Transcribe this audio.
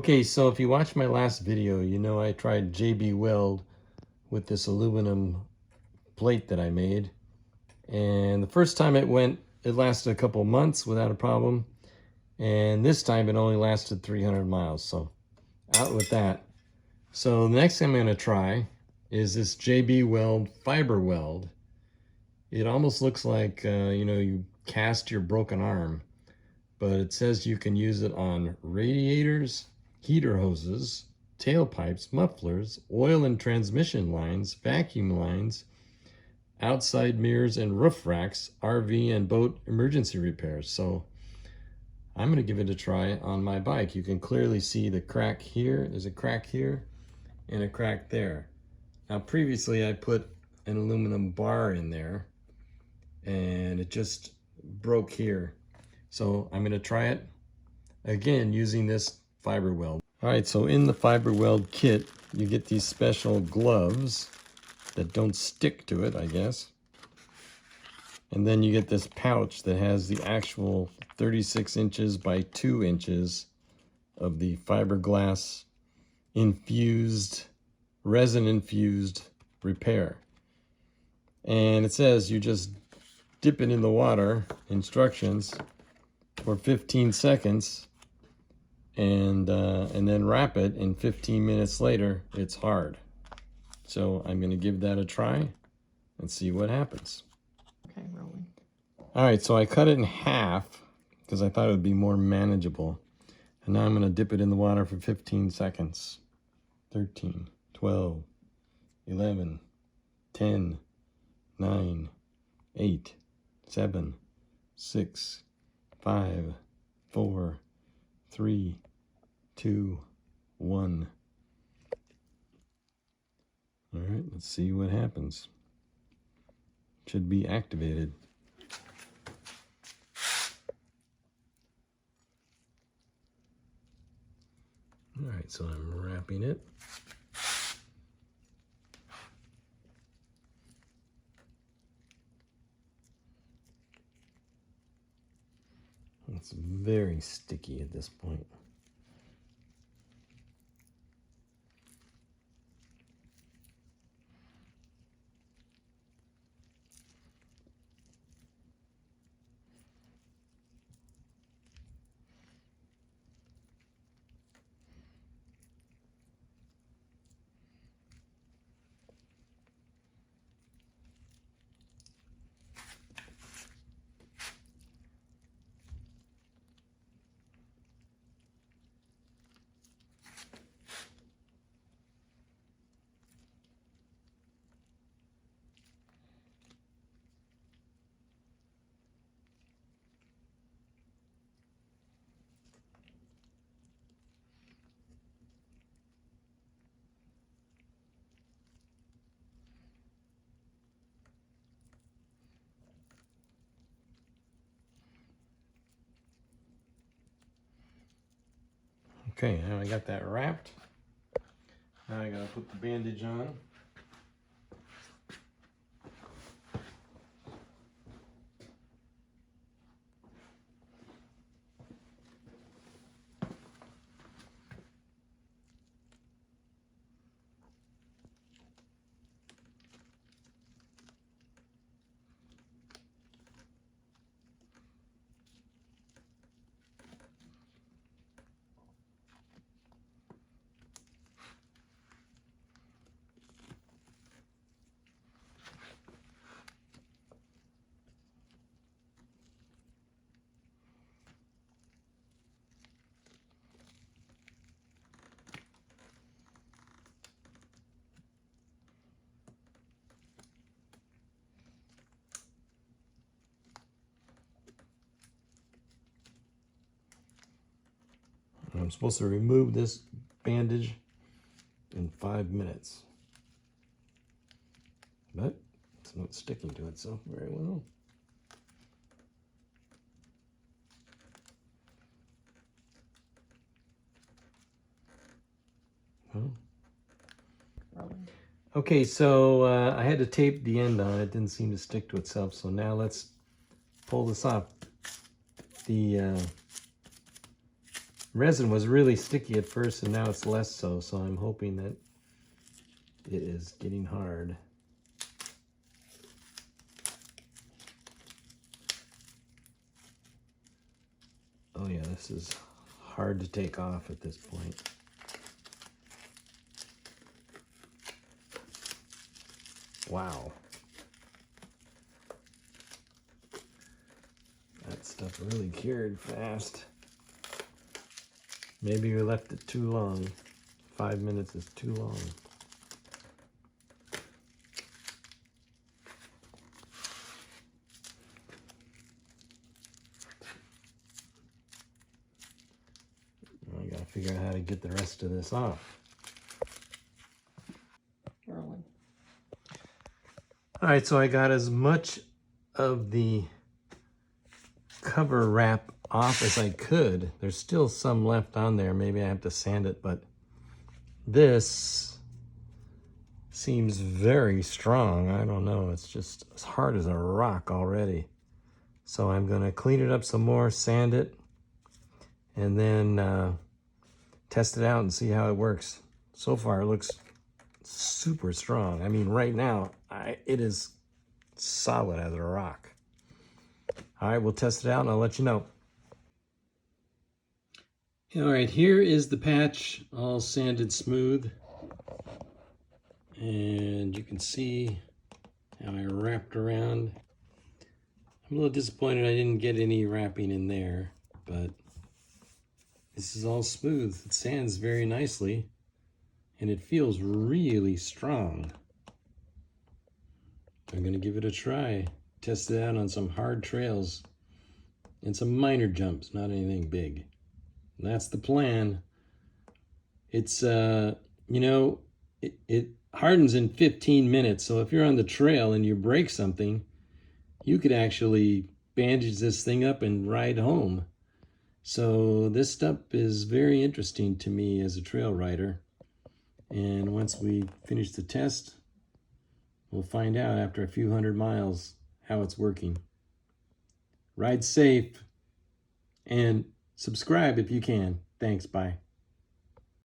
Okay, so if you watched my last video, you know I tried JB Weld with this aluminum plate that I made. And the first time it lasted a couple months without a problem. And this time it only lasted 300 miles, so out with that. So the next thing I'm gonna try is this JB Weld FiberWeld. It almost looks like, you cast your broken arm, but it says you can use it on radiators, heater hoses, tailpipes, mufflers, oil and transmission lines, vacuum lines, outside mirrors and roof racks, RV and boat emergency repairs. So I'm going to give it a try on my bike. You can clearly see the crack here. There's a crack here and a crack there. Now previously I put an aluminum bar in there and it just broke here. So I'm going to try it again using this FiberWeld. All right, so in the FiberWeld kit, you get these special gloves that don't stick to it, I guess. And then you get this pouch that has the actual 36 inches by 2 inches of the fiberglass infused, resin infused repair. And it says you just dip it in the water, instructions, for 15 seconds and then wrap it, and 15 minutes later it's hard. So I'm going to give that a try and see what happens. Okay, rolling. All right, so I cut it in half because I thought it would be more manageable. And now I'm going to dip it in the water for 15 seconds. 13, 12, 11, 10, 9, 8, 7, 6, 5, 4, 3, 2, 1. All right, let's see what happens. Should be activated. All right, so I'm wrapping it. It's very sticky at this point. Okay, now I got that wrapped. Now I gotta put the bandage on. I'm supposed to remove this bandage in 5 minutes. But it's not sticking to it so very well. Well. Rolling. Okay, so I had to tape the end on it. It didn't seem to stick to itself. So now let's pull this off. The resin was really sticky at first and now it's less so, so I'm hoping that it is getting hard. Oh yeah, this is hard to take off at this point. Wow. That stuff really cured fast. Maybe we left it too long. 5 minutes is too long. I gotta figure out how to get the rest of this off. Rolling. All right, so I got as much of the cover wrap off as I could. There's still some left on there. Maybe I have to sand it, but this seems very strong. I don't know. It's just as hard as a rock already. So I'm going to clean it up some more, sand it, and then test it out and see how it works. So far, it looks super strong. I mean, right now, it is solid as a rock. All right, we'll test it out and I'll let you know. All right, here is the patch all sanded smooth. And you can see how I wrapped around. I'm a little disappointed I didn't get any wrapping in there, but this is all smooth. It sands very nicely and it feels really strong. I'm gonna give it a try. Test it out on some hard trails and some minor jumps, not anything big. And that's the plan. It's, you know, it hardens in 15 minutes. So if you're on the trail and you break something, you could actually bandage this thing up and ride home. So this stuff is very interesting to me as a trail rider. And once we finish the test, we'll find out after a few hundred miles how it's working. Ride safe and subscribe if you can. Thanks, bye.